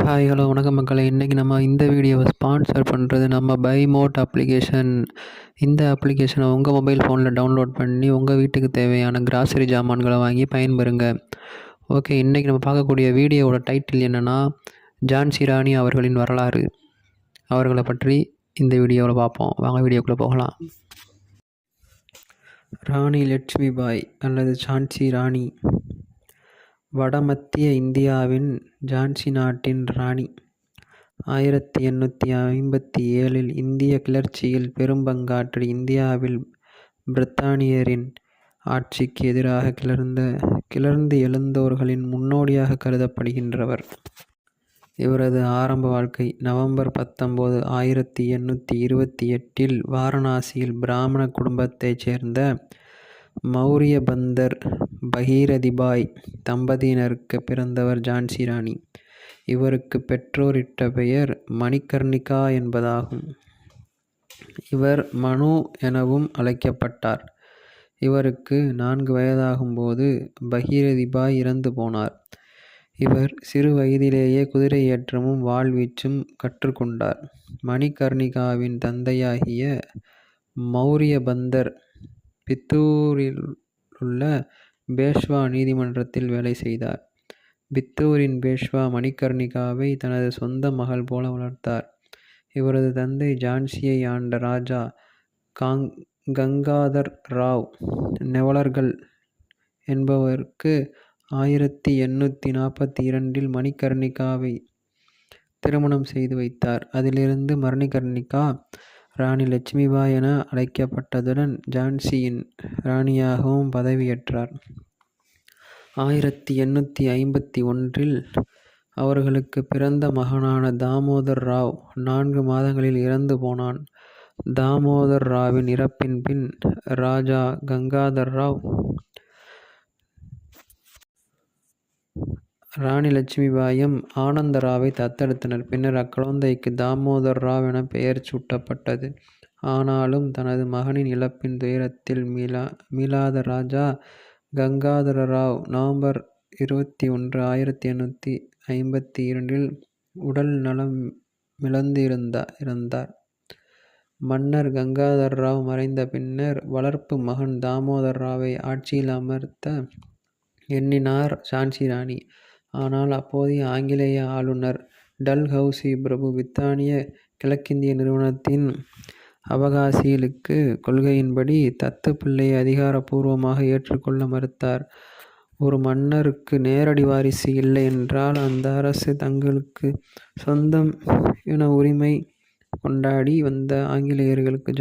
Hi hello வணக்கம் மக்களே. இன்றைக்கி நம்ம இந்த வீடியோவை ஸ்பான்சர் பண்ணுறது நம்ம பை மோட் அப்ளிகேஷன். இந்த அப்ளிகேஷனை உங்கள் மொபைல் ஃபோனில் டவுன்லோட் பண்ணி உங்கள் வீட்டுக்கு தேவையான கிராசரி ஜாமான்களை வாங்கி பயன்பெறுங்க. ஓகே, இன்றைக்கி நம்ம பார்க்கக்கூடிய வீடியோவோட டைட்டில் என்னென்னா, ஜான்சி ராணி அவர்களின் வரலாறு. அவர்களை பற்றி இந்த வீடியோவில் பார்ப்போம். வாங்க வீடியோக்குள்ளே போகலாம். ராணி லட்சுமிபாய் அல்லது ஜான்சி ராணி வடமத்திய இந்தியாவின் ஜான்சி நாட்டின் ராணி. 1857 இந்திய கிளர்ச்சியில் பெரும்பங்காற்றி இந்தியாவில் பிரித்தானியரின் ஆட்சிக்கு எதிராக கிளர்ந்து எழுந்தோர்களின் முன்னோடியாக கருதப்படுகின்றவர். இவரது ஆரம்ப வாழ்க்கை நவம்பர் 19, 1828 வாரணாசியில் பிராமண குடும்பத்தைச் சேர்ந்த மௌரிய பந்தர் பகீரதிபாய் தம்பதியினருக்கு பிறந்தவர் ஜான்சி ராணி. இவருக்கு பெற்றோர் இட்ட பெயர் மணிகர்ணிகா என்பதாகும். இவர் மனு எனவும் அழைக்கப்பட்டார். இவருக்கு 4 வயதாகும்போது பகீரதிபாய் இறந்து போனார். இவர் சிறு வயதிலேயே குதிரை ஏற்றமும் வாழ்வீச்சும் கற்றுக்கொண்டார். மணிகர்ணிகாவின் தந்தையாகிய மௌரிய பந்தர் பித்தூரிலுள்ள பேஷ்வா நீதிமன்றத்தில் வேலை செய்தார். பித்தூரின் பேஷ்வா மணிகர்ணிகாவை தனது சொந்த மகள் போல வளர்த்தார். இவரது தந்தை ஜான்சியை ஆண்ட ராஜா கங்காதர் ராவ் நெவலர்கள் என்பவருக்கு 1842 மணிகர்ணிகாவை திருமணம் செய்து வைத்தார். அதிலிருந்து மணிகர்ணிகா ராணி லட்சுமிபாய் என அழைக்கப்பட்டதுடன் ஜான்சியின் ராணியாகவும் பதவியேற்றார். 1851 அவர்களுக்கு பிறந்த மகனான தாமோதர் ராவ் 4 மாதங்களில் இறந்து போனான். தாமோதர் ராவின் இறப்பின் பின் ராஜா கங்காதர் ராவ் ராணி லட்சுமிபாயும் ஆனந்தராவை தத்தெடுத்தனர். பின்னர் அக்குழந்தைக்கு தாமோதர் ராவ் என பெயர் சூட்டப்பட்டது. ஆனாலும் தனது மகனின் இழப்பின் துயரத்தில் மீளாத ராஜா கங்காதர ராவ் நவம்பர் 21, 1852 உடல் நலமிழந்து இறந்தார். மன்னர் கங்காதர் ராவ் மறைந்த பின்னர் வளர்ப்பு மகன் தாமோதர் ராவை ஆட்சியில் அமர்த்த எண்ணினார் ஜான்சி ராணி. ஆனால் அப்போதைய ஆங்கிலேய ஆளுநர் டல்ஹவுசி பிரபு பிரித்தானிய கிழக்கிந்திய நிறுவனத்தின் அபகாசியலுக்கு கொள்கையின்படி தத்து பிள்ளையை அதிகாரப்பூர்வமாக ஏற்றுக்கொள்ள மறுத்தார். ஒரு மன்னருக்கு நேரடி வாரிசு இல்லை என்றால் அந்த அரசு தங்களுக்கு சொந்தம் என உரிமை கொண்டாடி வந்த ஆங்கிலேயர்களுக்கு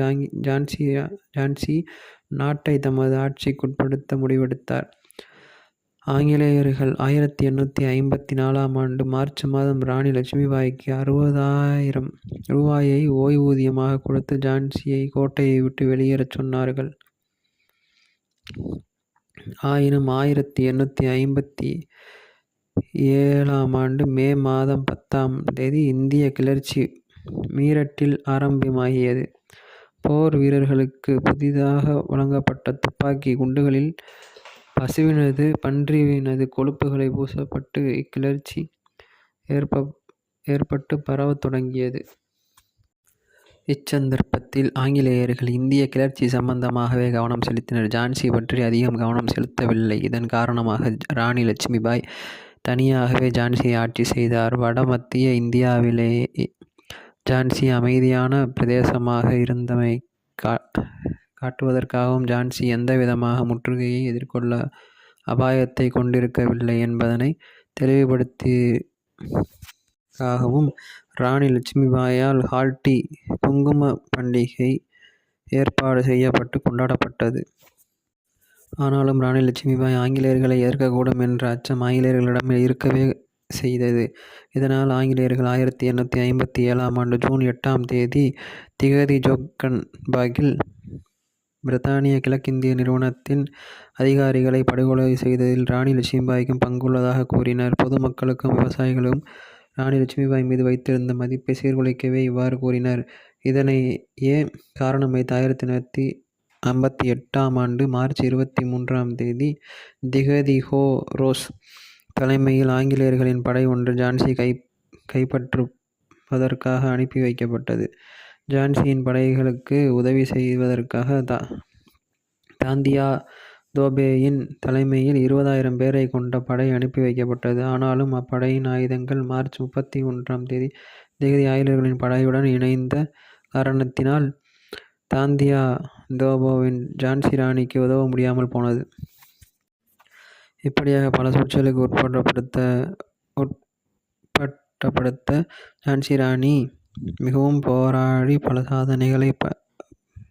ஜான்சி நாட்டை தமது ஆட்சிக்குட்படுத்த முடிவெடுத்தார். ஆங்கிலேயர்கள் 1854 மார்ச் மாதம் ராணி லட்சுமிபாய்க்கு 60,000 ரூபாயை ஓய்வூதியமாக கொடுத்து ஜான்சியை கோட்டையை விட்டு வெளியேறச் சொன்னார்கள். ஆயினும் 1857 மே மாதம் 10 இந்திய கிளர்ச்சி மீரட்டில் ஆரம்பமாகியது. போர் வீரர்களுக்கு புதிதாக வழங்கப்பட்ட துப்பாக்கி குண்டுகளில் பசுவினது பன்றியினது கொழுப்புகளை பூசப்பட்டு இக்கிளர்ச்சி ஏற்பட்டு பரவத் தொடங்கியது. இச்சந்தர்ப்பத்தில் ஆங்கிலேயர்கள் இந்திய கிளர்ச்சி சம்பந்தமாகவே கவனம் செலுத்தினர். ஜான்சி பற்றி அதிகம் கவனம் செலுத்தவில்லை. இதன் காரணமாக ராணி லட்சுமிபாய் தனியாகவே ஜான்சியை ஆட்சி செய்தார். வடமத்திய இந்தியாவிலே ஜான்சி அமைதியான பிரதேசமாக இருந்தமை காட்டுவதற்காகவும் ஜான்சி எந்தவிதமாக முற்றுகையை எதிர்கொள்ள அபாயத்தை கொண்டிருக்கவில்லை என்பதனை தெளிவுபடுத்தியதற்காகவும் ராணி லட்சுமிபாயால் ஹால்டி குங்கும பண்டிகை ஏற்பாடு செய்யப்பட்டு கொண்டாடப்பட்டது. ஆனாலும் ராணி லட்சுமிபாய் ஆங்கிலேயர்களை எதிர்க்கக்கூடும் என்ற அச்சம் ஆங்கிலேயர்களிடம் இருக்கவே செய்தது. இதனால் ஆங்கிலேயர்கள் 1857 ஜூன் 8 திகதி ஜோக்கன்பர்கில் பிரித்தானிய கிழக்கிந்திய நிறுவனத்தின் அதிகாரிகளை படுகொலை செய்ததில் ராணி லட்சுமிபாய்க்கும் பங்குள்ளதாக கூறினர். பொதுமக்களுக்கும் விவசாயிகளும் ராணி லட்சுமிபாய் மீது வைத்திருந்த மதிப்பை சீர்குலைக்கவே இவ்வாறு கூறினர். இதனையே காரணம் வைத்து 1858 மார்ச் 23 திகதி ஹோ ரோஸ் தலைமையில் ஆங்கிலேயர்களின் படை ஒன்று ஜான்சி கைப்பற்றுவதற்காக அனுப்பி வைக்கப்பட்டது. ஜான்சியின் படைகளுக்கு உதவி செய்வதற்காக தாந்தியா தோபேயின் தலைமையில் 20,000 பேரை கொண்ட படை அனுப்பி வைக்கப்பட்டது. ஆனாலும் அப்படையின் ஆயுதங்கள் மார்ச் 31ஆம் தேதி ஆங்கிலேயர்களின் படையுடன் இணைந்த காரணத்தினால் தாந்தியா தோபோவின் ஜான்சி ராணிக்கு உதவ முடியாமல் போனது. இப்படியாக பல சூழ்ச்சிகளுக்கு உட்பட்டப்படுத்த ஜான்சி ராணி மிகவும் போராடி பல சாதனைகளை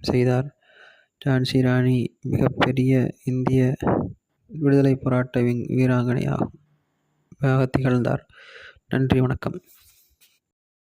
செய்தார். ஜான்சி ராணி மிகப்பெரிய இந்திய விடுதலை போராட்ட வீராங்கனையாக திகழ்ந்தார். நன்றி, வணக்கம்.